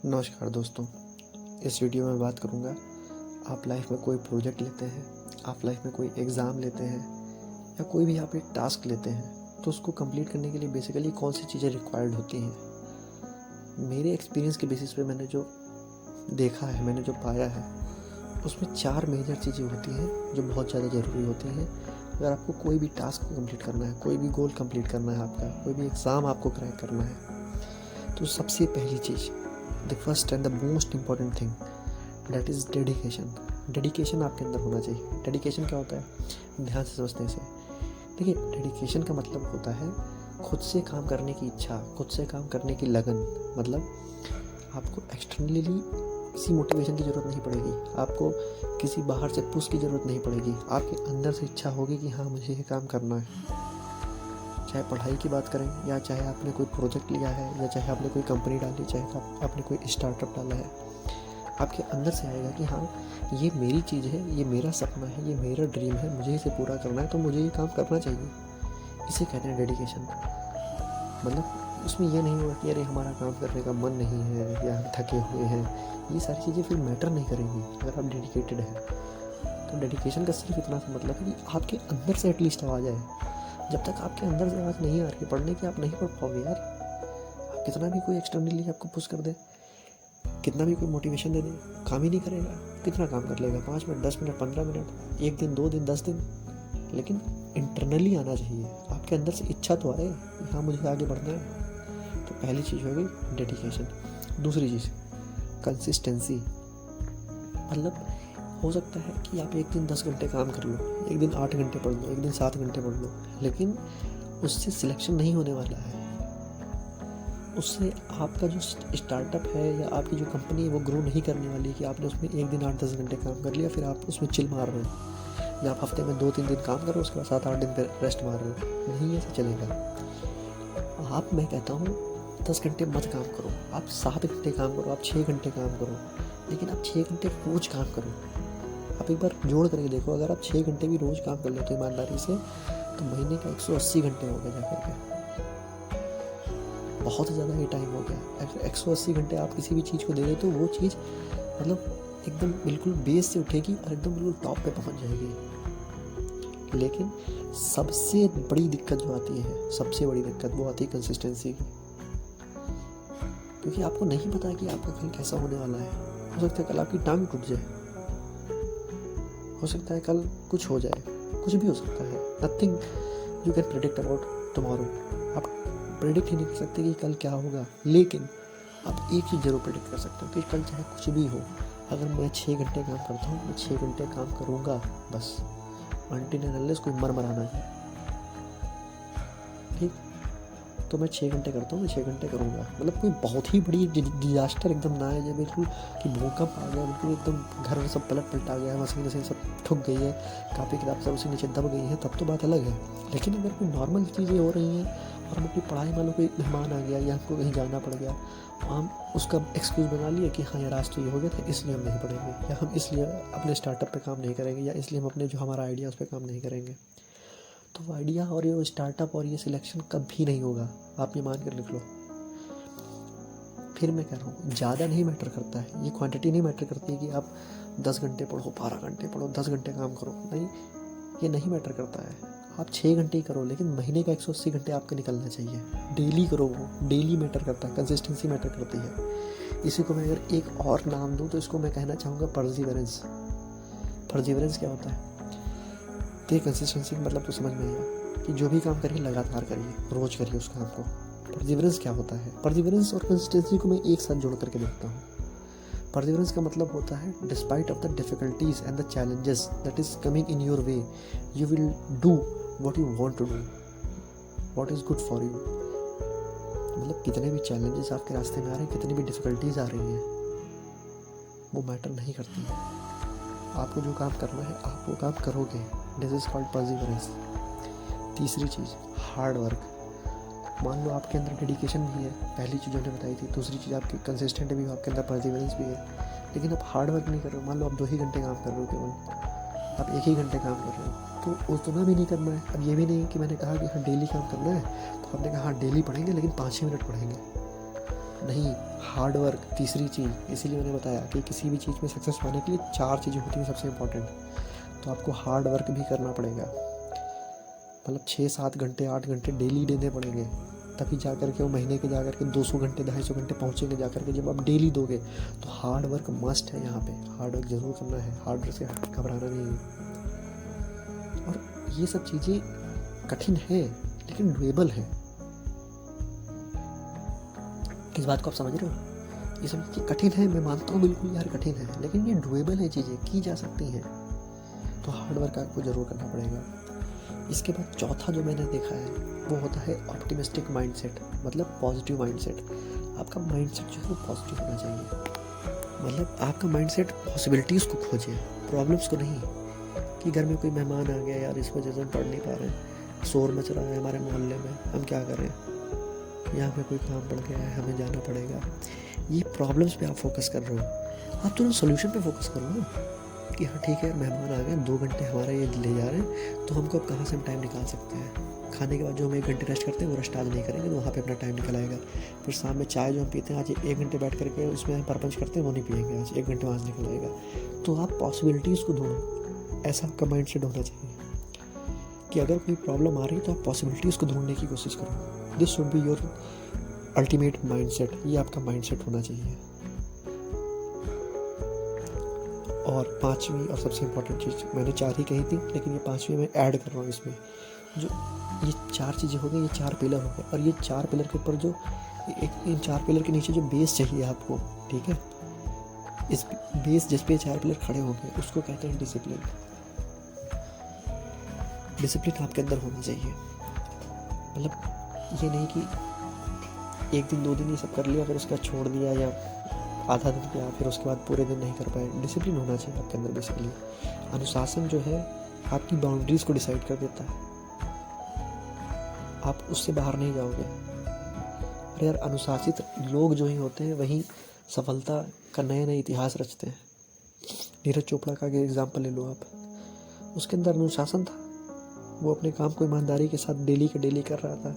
नमस्कार दोस्तों। इस वीडियो में बात करूँगा, आप लाइफ में कोई प्रोजेक्ट लेते हैं, आप लाइफ में कोई एग्ज़ाम लेते हैं या कोई भी आप एक टास्क लेते हैं, तो उसको कंप्लीट करने के लिए बेसिकली कौन सी चीज़ें रिक्वायर्ड होती हैं। मेरे एक्सपीरियंस के बेसिस पे मैंने जो देखा है, मैंने जो पाया है, उसमें 4 मेजर चीज़ें होती हैं जो बहुत ज़्यादा ज़रूरी होती हैं। अगर आपको कोई भी टास्क कंप्लीट करना है, कोई भी गोल कंप्लीट करना है, आपका कोई भी एग्ज़ाम आपको क्रैक करना है, तो सबसे पहली चीज़, the first and the most important thing, that is dedication. Dedication आपके अंदर होना चाहिए। डेडिकेशन क्या होता है, ध्यान से समझने से देखिए। डेडिकेशन का मतलब होता है खुद से काम करने की इच्छा, खुद से काम करने की लगन। मतलब आपको एक्सटर्नली किसी मोटिवेशन की ज़रूरत नहीं पड़ेगी, आपको किसी बाहर से पुश की ज़रूरत नहीं पड़ेगी। आपके अंदर से इच्छा होगी कि हाँ, मुझे ये काम करना है। चाहे पढ़ाई की बात करें, या चाहे आपने कोई प्रोजेक्ट लिया है, या चाहे आपने कोई कंपनी डाली, चाहे आपने कोई स्टार्टअप डाला है, आपके अंदर से आएगा कि हाँ, ये मेरी चीज़ है, ये मेरा सपना है, ये मेरा ड्रीम है, मुझे इसे पूरा करना है, तो मुझे ये काम करना चाहिए। इसे कहते हैं डेडिकेशन। मतलब उसमें ये नहीं होगा कि अरे हमारा काम करने का मन नहीं है या हम थके हुए हैं। ये सारी चीज़ें फिर मैटर नहीं करेंगी अगर आप डेडिकेटेड हैं। तो डेडिकेशन का सिर्फ इतना सा मतलब है कि आपके अंदर से एटलीस्ट आवाज़ आए। जब तक आपके अंदर से आवाज़ नहीं आ रही, पढ़ने की आप नहीं पढ़ पाओगे यार। आप कितना भी कोई एक्सटर्नली आपको पुश कर दे, कितना भी कोई मोटिवेशन दे दे, काम ही नहीं करेगा। कितना काम कर लेगा, 5 मिनट, 10 मिनट, 15 मिनट, 1 दिन, 2 दिन, 10 दिन। लेकिन इंटरनली आना चाहिए, आपके अंदर से इच्छा तो आए कि हाँ, मुझे आगे बढ़ना है। तो पहली चीज़ होगी डेडिकेशन। दूसरी चीज़ कंसिस्टेंसी। मतलब हो सकता है कि आप एक दिन 10 घंटे काम कर लो, एक दिन 8 घंटे पढ़ लो, एक दिन 7 घंटे पढ़ लो, लेकिन उससे सिलेक्शन नहीं होने वाला है। उससे आपका जो स्टार्टअप है या आपकी जो कंपनी है वो ग्रो नहीं करने वाली कि आपने उसमें एक दिन 8-10 घंटे काम कर लिया, फिर आप उसमें चिल मार रहे हो, या आप हफ्ते में 2-3 दिन काम करो, उसके बाद 7-8 दिन पर रेस्ट मार रहे हो। नहीं ऐसा चलेगा। मैं कहता हूँ 10 घंटे मत काम करो, आप 7 घंटे काम करो, आप 6 घंटे काम करो, लेकिन आप 6 घंटे रोज काम करो। आप एक बार जोड़ करके देखो, अगर आप 6 घंटे भी रोज़ काम कर लेते हो ईमानदारी से, तो महीने का 180 घंटे हो गए जाकर के। बहुत ज़्यादा ये टाइम हो गया। 180 घंटे आप किसी भी चीज़ को दे रहे तो वो चीज़ मतलब एकदम बिल्कुल बेस से उठेगी और एकदम बिल्कुल टॉप पे पहुंच जाएगी। लेकिन सबसे बड़ी दिक्कत जो आती है, सबसे बड़ी दिक्कत वो आती है कंसिस्टेंसी की। क्योंकि आपको नहीं पता कि आपका कल कैसा होने वाला है। हो सकता है कल आपकी टांग टूट जाए, हो सकता है कल कुछ हो जाए, कुछ भी हो सकता है। Nothing you can predict about tomorrow. आप प्रेडिक्ट ही नहीं कर सकते कि कल क्या होगा, लेकिन आप एक चीज़ जरूर प्रेडिक्ट कर सकते हो कि कल चाहे कुछ भी हो, अगर मैं 6 घंटे काम करता हूँ, मैं 6 घंटे काम करूँगा बस, अनटिल एंड अनलेस कोई मर मराना जाए। ठीक, तो मैं 6 घंटे करता हूँ, मैं 6 घंटे करूँगा। मतलब कोई बहुत ही बड़ी डिजास्टर एकदम ना है, जब बिल्कुल कि भूकंप आ गया, बिल्कुल एकदम घर में सब पलटा गया, मशीन वशीन सब ठुक गई है, कापी किताब सब उसी नीचे दब गई है, तब तो बात अलग है। लेकिन अगर कोई नॉर्मल चीज़ें हो रही हैं और हम अपनी पढ़ाई, मान लो कोई मेहमान आ गया या हमको कहीं जाना पड़ गया, हम उसका एक्सक्यूज़ बना लिए कि हाँ यार, आज तो ये हो गया था इसलिए हम नहीं पढ़ेंगे, या हम इसलिए अपने स्टार्टअप पे काम नहीं करेंगे, या इसलिए हम अपने जो हमारा आइडिया उस पर काम नहीं करेंगे। तो वो आइडिया और ये स्टार्टअप और ये सिलेक्शन कभी नहीं होगा, आप ये मान कर लिख लो। फिर मैं कह रहा हूँ, ज़्यादा नहीं मैटर करता है, ये क्वांटिटी नहीं मैटर करती है कि आप 10 घंटे पढ़ो, 12 घंटे पढ़ो, 10 घंटे काम करो। नहीं, ये नहीं मैटर करता है। आप 6 घंटे ही करो, लेकिन महीने का 180 घंटे आपका निकलना चाहिए। डेली करो, वो डेली मैटर करता है, कंसिस्टेंसी मैटर करती है। इसी को मैं अगर एक और नाम दूँ तो इसको मैं कहना चाहूँगा परसिवरेंस। परसिवरेंस क्या होता है? तो कंसिस्टेंसी का मतलब तो समझ में आएगा कि जो भी काम करिए लगातार करिए, रोज करिए उस काम को। परसिवरेंस क्या होता है? परसिवरेंस और कंसिस्टेंसी को मैं एक साथ जोड़ करके देखता हूँ। परसिवरेंस का मतलब होता है despite of the difficulties and the challenges that is coming in your way, you will do what you want to do, what is good for you. मतलब कितने भी चैलेंजेस आपके रास्ते में आ रहे हैं, कितनी भी डिफिकल्टीज आ रही हैं, वो मैटर नहीं करती है। आपको जो काम करना है आप वो काम करोगे। This is called perseverance. तीसरी चीज़ हार्ड वर्क। मान लो आपके अंदर डेडिकेशन भी है, पहली चीज़ मैंने बताई थी। दूसरी चीज़ आपकी कंसिस्टेंट भी हो, आपके अंदर परसिवरेंस भी है, लेकिन आप हार्ड वर्क नहीं कर रहे हो। मान लो आप 2 ही घंटे काम कर रहे हो, केवल आप 1 ही घंटे काम कर रहे हो, तो उतना भी नहीं करना है। अब ये भी नहीं कि मैंने कहा कि हाँ डेली काम करना है, तो आपने कहा हाँ डेली पढ़ेंगे लेकिन 5 ही मिनट पढ़ेंगे। नहीं, हार्ड वर्क तीसरी चीज़। इसीलिए मैंने बताया कि किसी भी चीज़ में सक्सेस पाने के लिए 4 चीज़ें होती हैं सबसे इम्पोर्टेंट। तो आपको हार्ड वर्क भी करना पड़ेगा, मतलब 6-7 घंटे 8 घंटे डेली देने पड़ेंगे, तभी जा कर के वो महीने के जा कर के 200 घंटे 250 घंटे पहुँचेंगे जा कर के, जब आप डेली दोगे। तो हार्ड वर्क मस्ट है यहाँ पे, हार्ड वर्क ज़रूर करना है, हार्ड वर्क से घबराना नहीं है। और ये सब चीज़ें कठिन है लेकिन डुएबल है। किस बात को आप समझ रहे हो? ये सब चीज़ें कठिन है, मैं मानता हूँ बिल्कुल यार कठिन है, लेकिन ये डुएबल है, चीज़ें की जा सकती हैं। तो हार्ड वर्क आपको ज़रूर करना पड़ेगा। इसके बाद चौथा जो मैंने देखा है वो होता है ऑप्टिमिस्टिक माइंडसेट, मतलब पॉजिटिव माइंडसेट। आपका माइंडसेट जो है वो पॉजिटिव होना चाहिए, मतलब आपका माइंडसेट पॉसिबिलिटीज़ को खोजे, प्रॉब्लम्स को नहीं। कि घर में कोई मेहमान आ गया यार, इस वजह से हम पढ़ नहीं पा रहे हैं, शोर मच रहा है हमारे मोहल्ले में, हम क्या करें, यहाँ पे कोई काम पड़ गया है, हमें जाना पड़ेगा। ये प्रॉब्लम्स पे आप फोकस कर रहे हो, आप तुरंत सोल्यूशन पे फोकस करो ना, कि हाँ ठीक है मेहमान आ गए, 2 घंटे हमारे ये ले जा रहे हैं, तो हमको अब कहाँ से हम टाइम निकाल सकते हैं। खाने के बाद जो हम 1 घंटे रेस्ट करते हैं वो रेस्ट आज नहीं करेंगे, तो वहाँ पे अपना टाइम निकल आएगा। फिर शाम में चाय जो हम पीते हैं आज 1 घंटे बैठ करके उसमें हम परपंच करते हैं, वो नहीं पिएंगे, आज 1 घंटे वहाँ से निकल आएगा। तो आप पॉसिबिलिटीज़ को ढूंढो, ऐसा आपका माइंड सेट होना चाहिए कि अगर कोई प्रॉब्लम आ रही है तो आप पॉसिबिलिटीज़ को ढूंढने की कोशिश करो। This should be your ultimate mind set, ये आपका माइंड सेट होना चाहिए। और 5वीं और सबसे इम्पोर्टेंट चीज़, मैंने 4 ही कही थी लेकिन ये 5वीं मैं ऐड कर रहा हूँ इसमें, जो ये 4 चीज़ें हो गई, ये 4 पिलर हो गए, और ये 4 पिलर के ऊपर जो इन 4 पिलर के नीचे जो बेस चाहिए आपको, ठीक है, इस बेस जिस पे 4 पिलर खड़े होंगे उसको कहते हैं डिसिप्लिन। डिसिप्लिन आपके अंदर होना चाहिए, मतलब ये नहीं कि 1 दिन 2 दिन ये सब कर लिया फिर उसके बाद छोड़ दिया, या आधा दिन किया फिर उसके बाद पूरे दिन नहीं कर पाए। डिसिप्लिन होना चाहिए आपके अंदर बेसिकली। अनुशासन जो है आपकी बाउंड्रीज को डिसाइड कर देता है, आप उससे बाहर नहीं जाओगे। अरे यार, अनुशासित लोग जो ही होते हैं वही सफलता का नए नए इतिहास रचते हैं। नीरज चोपड़ा का एग्जाम्पल ले लो आप, उसके अंदर अनुशासन था, वो अपने काम को ईमानदारी के साथ डेली का डेली कर रहा था,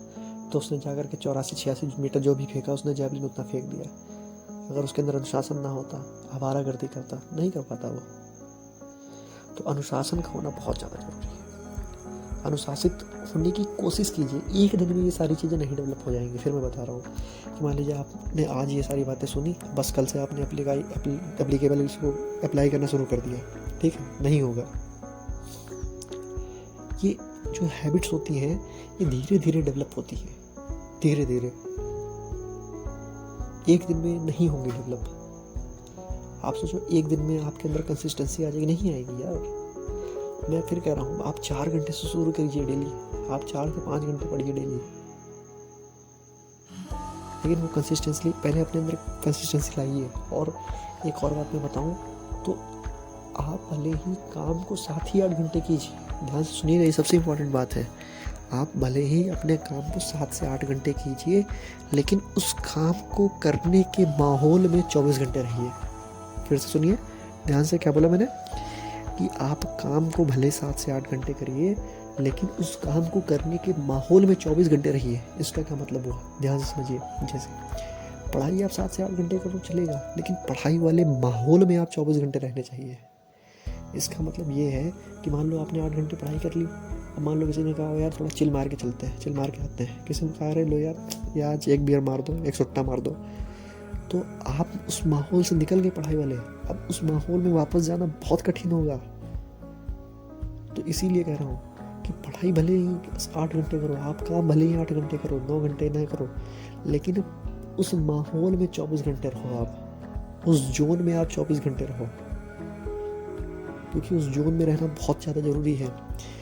तो उसने जाकर के 84-86 मीटर जो भी फेंका उसने जैवलिन उतना फेंक दिया। अगर उसके अंदर अनुशासन ना होता, आवारागर्दी करता, नहीं कर पाता वो। तो अनुशासन का होना बहुत ज़्यादा जरूरी है। अनुशासित होने की कोशिश कीजिए, एक दिन में ये सारी चीज़ें नहीं डेवलप हो जाएंगी। फिर मैं बता रहा हूँ कि मान लीजिए आपने आज ये सारी बातें सुनी, बस कल से आपने एप्लीकेबल इसको अप्लाई करना शुरू कर दिया, ठीक है, नहीं होगा। ये जो हैबिट्स होती हैं ये धीरे धीरे डेवलप होती है, धीरे धीरे, एक दिन में नहीं होंगे डेवलप। आप सोचो एक दिन में आपके अंदर कंसिस्टेंसी आ जाएगी, नहीं आएगी यार। मैं फिर कह रहा हूँ, आप 4 घंटे से शुरू करिए डेली, आप 4 से 5 घंटे पढ़िए डेली, लेकिन वो कंसिस्टेंसी पहले अपने अंदर कंसिस्टेंसी लाइए। और एक और बात मैं बताऊँ तो आप भले ही काम को 7 ही 8 घंटे कीजिए, ध्यान से सुनिएगा, ये सबसे इम्पोर्टेंट बात है। आप भले ही अपने काम को 7 से 8 घंटे कीजिए, लेकिन उस काम को करने के माहौल में 24 घंटे रहिए। फिर से सुनिए ध्यान से, क्या बोला मैंने, कि आप काम को भले 7 से 8 घंटे करिए, लेकिन उस काम को करने के माहौल में 24 घंटे रहिए। इसका क्या मतलब हुआ, ध्यान से समझिए। जैसे पढ़ाई आप 7 से 8 घंटे करो चलेगा, लेकिन पढ़ाई वाले माहौल में आप 24 घंटे रहने चाहिए। इसका मतलब ये है कि मान लो आपने 8 घंटे पढ़ाई कर ली, अब मान लो किसी ने कहा यार थोड़ा चिल मार के चलते हैं, चिल मार के आते हैं, किसी ने कहा अरे लो यार आज एक बियर मार दो, एक सुट्टा मार दो, तो आप उस माहौल से निकल गए पढ़ाई वाले। अब उस माहौल में वापस जाना बहुत कठिन होगा। तो इसीलिए कह रहा हूँ कि पढ़ाई भले ही 8 घंटे करो, आप काम भले ही 8 घंटे करो, 9 घंटे ना करो, लेकिन उस माहौल में 24 घंटे रहो। आप उस जोन में आप 24 घंटे रहो, क्योंकि उस जोन में रहना बहुत ज़्यादा ज़रूरी है।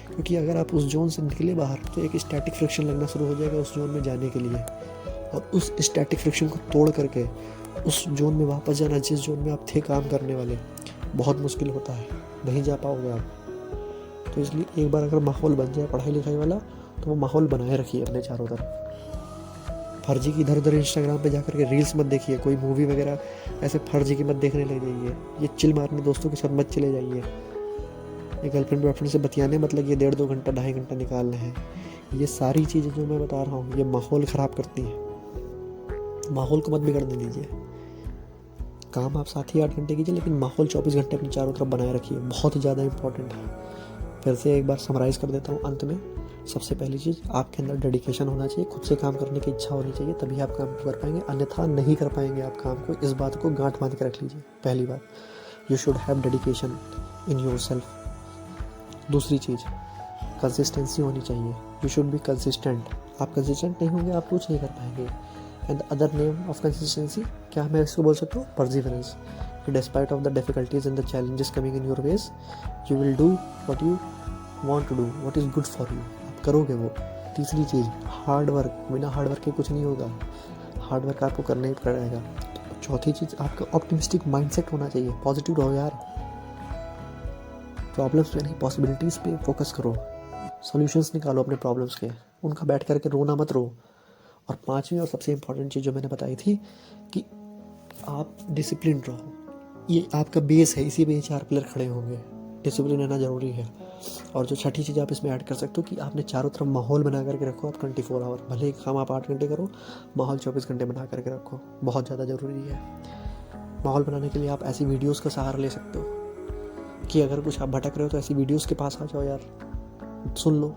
क्योंकि अगर आप उस जोन से निकले बाहर तो एक स्टैटिक फ्रिक्शन लगना शुरू हो जाएगा उस जोन में जाने के लिए, और उस स्टैटिक फ्रिक्शन को तोड़ करके उस जोन में वापस जाना जिस जोन में आप थे काम करने वाले, बहुत मुश्किल होता है, नहीं जा पाओगे आप। तो इसलिए एक बार अगर माहौल बन जाए पढ़ाई लिखाई वाला, तो वो माहौल बनाए रखिए अपने चारों तरफ। फर्जी की इधर उधर इंस्टाग्राम पे जाकर के रील्स मत देखिए, कोई मूवी वगैरह ऐसे फर्जी की मत देखने लग जाइए, ये चिल मारने दोस्तों के साथ मत चले जाइए, ये गर्लफ्रेंड बॉयफ्रेंड से बतियाने मतलब ये 1.5-2 घंटा 2.5 घंटा निकालना है। ये सारी चीज़ें जो मैं बता रहा हूँ ये माहौल ख़राब करती हैं। माहौल को मत बिगड़ने दीजिए। काम आप 7 ही 8 घंटे कीजिए, लेकिन माहौल 24 घंटे अपने चारों तरफ बनाए रखिए, बहुत ज़्यादा इंपॉर्टेंट है। फिर से एक बार समराइज़ कर देता हूँ अंत में। सबसे पहली चीज़, आपके अंदर डेडिकेशन होना चाहिए, खुद से काम करने की इच्छा होनी चाहिए, तभी आप काम कर पाएंगे, अन्यथा नहीं कर पाएंगे आप काम को। इस बात को गांठ बांध के रख लीजिए। पहली बात, you should have dedication in your self. दूसरी चीज़, कंसिस्टेंसी होनी चाहिए, यू शुड बी कंसिस्टेंट। आप कंसिस्टेंट नहीं होंगे, आप कुछ नहीं कर पाएंगे। And other name of consistency, क्या मैं इसको बोल सकता हूँ, perseverance. Despite of the difficulties and the challenges coming in your ways, you will do what you want to do, what is good for you, आप करोगे वो। तीसरी चीज़, हार्ड वर्क। बिना हार्ड वर्क के कुछ नहीं होगा, हार्ड वर्क आपको करना ही पड़ेगा। चौथी चीज़, आपका ऑप्टिमिस्टिक माइंडसेट होना चाहिए, पॉजिटिव रहो यार। प्रॉब्लम्स पे नहीं, पॉसिबिलिटीज़ पे फोकस करो, सॉल्यूशंस निकालो अपने प्रॉब्लम्स के, उनका बैठ करके रोना मत रो। और पांचवी और सबसे इम्पॉर्टेंट चीज़ जो मैंने बताई थी कि आप डिसिप्लिन रहो, ये आपका बेस है, इसी पे 4 पिलर खड़े होंगे। डिसिप्लिन रहना ज़रूरी है। और जो छठी चीज़ आप इसमें ऐड कर सकते हो कि आपने चारों तरफ माहौल बना करके रखो। आप 24 आवर, भले ही काम आप 8 घंटे करो, माहौल 24 घंटे बना करके रखो, बहुत ज़्यादा ज़रूरी है। माहौल बनाने के लिए आप ऐसी वीडियोज़ का सहारा ले सकते हो कि अगर कुछ आप भटक रहे हो तो ऐसी वीडियोज़ के पास आ जाओ यार, सुन लो,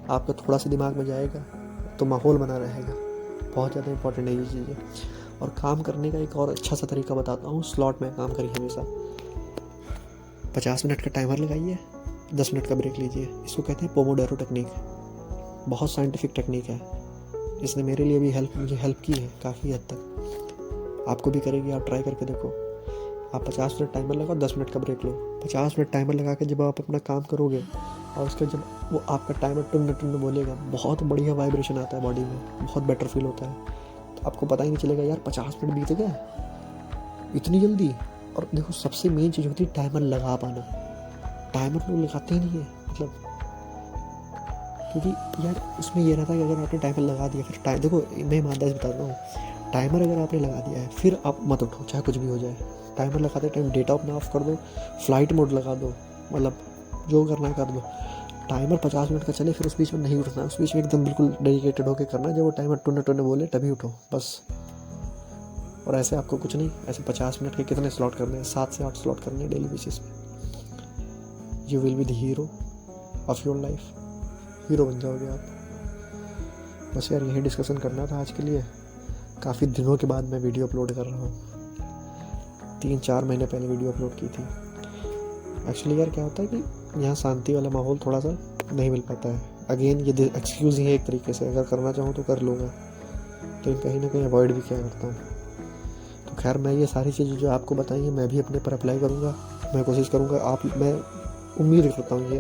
आपका थोड़ा सा दिमाग में जाएगा तो माहौल बना रहेगा। बहुत ज़्यादा इंपॉर्टेंट है ये चीज़ें। और काम करने का एक और अच्छा सा तरीका बताता हूँ, स्लॉट में काम करिए हमेशा। 50 मिनट का टाइमर लगाइए, 10 मिनट का ब्रेक लीजिए। इसको कहते हैं पोमोडोरो टेक्निक। बहुत साइंटिफिक टेक्निक है, इसने मेरे लिए भी मुझे हेल्प की है काफ़ी हद तक, आपको भी करेगी। आप ट्राई करके देखो। आप 50 मिनट टाइमर लगाओ, 10 मिनट का ब्रेक लो। 50 मिनट टाइमर लगा के जब आप अपना काम करोगे और उसका जब वो आपका टाइमर टुन टुन बोलेगा, बहुत बढ़िया वाइब्रेशन आता है बॉडी में, बहुत बेटर फील होता है। तो आपको पता ही नहीं चलेगा यार 50 मिनट बीत गए इतनी जल्दी। और देखो, सबसे मेन चीज़ होती है टाइमर लगा पाना। टाइमर लोग लगाते ही नहीं है, मतलब, क्योंकि यार उसमें ये रहता है कि अगर आपने टाइमर लगा दिया, फिर देखो मैं ईमानदारी बताता हूँ, टाइमर अगर आपने लगा दिया है फिर आप मत उठो, चाहे कुछ भी हो जाए। टाइमर लगाते टाइम डेटा अपना ऑफ कर दो, फ्लाइट मोड लगा दो, मतलब जो करना है कर दो। टाइमर 50 मिनट का चले, फिर उस बीच में नहीं उठना, उस बीच में एकदम बिल्कुल डेडिकेटेड होकर करना। जब वो टाइमर टुन टुन बोले तभी उठो बस। और ऐसे आपको कुछ नहीं, ऐसे 50 मिनट के कितने स्लॉट करने हैं, 7 से 8 स्लॉट करने हैं डेली बेसिस पे। You will be the hero of your life, hero बन जाओगे आप। बस यार यही डिस्कशन करना था आज के लिए। काफ़ी दिनों के बाद मैं वीडियो अपलोड कर रहा हूँ, 3-4 महीने पहले वीडियो अपलोड की थी। एक्चुअली यार क्या होता है कि यहाँ शांति वाला माहौल थोड़ा सा नहीं मिल पाता है। अगेन ये एक्सक्यूज़ ही है एक तरीके से, अगर करना चाहूँ तो कर लूँगा, तो कहीं ना कहीं अवॉइड भी क्या करता हूँ। तो खैर, मैं ये सारी चीज़ें जो आपको बताई हैं मैं भी अपने पर अप्लाई करूँगा। मैं कोशिश करूँगा मैं उम्मीद करता हूँ ये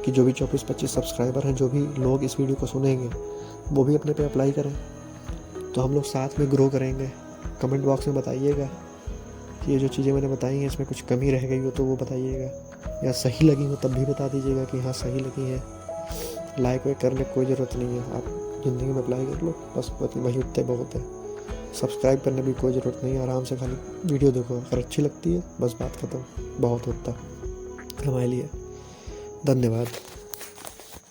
कि जो भी 24-25 सब्सक्राइबर हैं, जो भी लोग इस वीडियो को सुनेंगे, वो भी अपने पे अप्लाई करें, तो हम लोग साथ में ग्रो करेंगे। कमेंट बॉक्स में बताइएगा कि ये जो चीज़ें मैंने बताई हैं इसमें कुछ कमी रह गई हो तो वो बताइएगा, या सही लगी हो तब भी बता दीजिएगा कि हाँ सही लगी है। लाइक वाइक करने की कोई ज़रूरत नहीं है, आप ज़िंदगी में अप्लाई कर लो बस, वही उतने बहुत है। सब्सक्राइब करने की कोई ज़रूरत नहीं है, आराम से खाली वीडियो देखो, अगर अच्छी लगती है बस बात खत्म, बहुत होता है हमारे लिए। धन्यवाद।